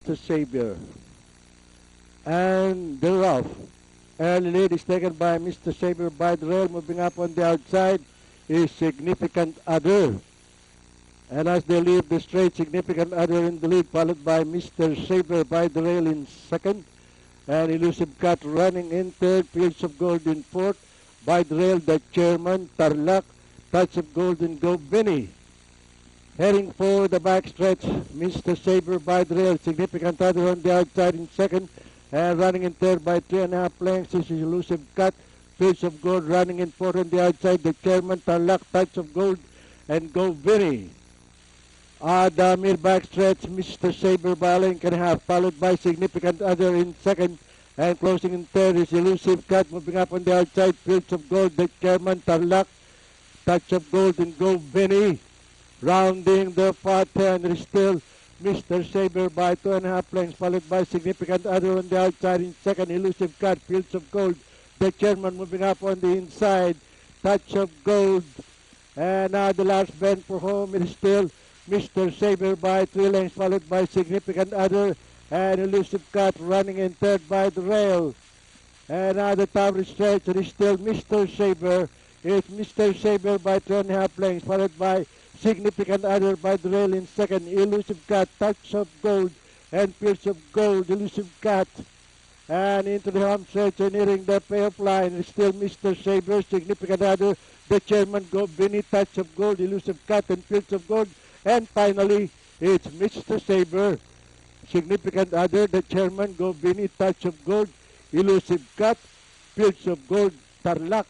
to Xavier. And the rough. Early lead is taken by Mr. Xavier by the rail. Moving up on the outside is Significant Other. And as they leave the straight, Significant Other in the lead, followed by Mr. Xavier by the rail in second. And Elusive Cut running in third. Fields of Gold in fourth. By the rail, the chairman, Tarlac. Touch of Gold and Go Benny. Heading for the backstretch, Mr. Saber by the rail, Significant Other on the outside in second, and running in third by 3.5 lengths is Elusive Cut. Fields of Gold running in fourth on the outside, the chairman, Tarlac, Touch of Gold, and Go Vinny. The mid backstretch, Mr. Saber by a length and a half, followed by Significant Other in second, and closing in third is Elusive Cut. Moving up on the outside, Fields of Gold, the chairman, Tarlac, Touch of Gold, and Go Vinny. Rounding the far turn is still Mr. Saber by 2.5 lengths, followed by Significant Other on the outside in second, Elusive Cut, Fields of Gold, the chairman moving up on the inside, Touch of Gold, and now the last bend for home it is still Mr. Saber by 3 lengths, followed by Significant Other, and Elusive Cut running in third by the rail. And now the top stretch it is still Mr. Saber. It's Mr. Saber by 2.5 lengths, followed by Significant Other by the rail in second, Elusive Cut, Touch of Gold, and Fields of Gold, Elusive Cut. And into the home stretch and nearing the payoff line is still Mr. Saber, Significant Other, the chairman, Go Vinny, Touch of Gold, Elusive Cut, and Fields of Gold. And finally, it's Mr. Saber, Significant Other, the chairman, Go Vinny, Touch of Gold, Elusive Cut, Fields of Gold, Tarlac.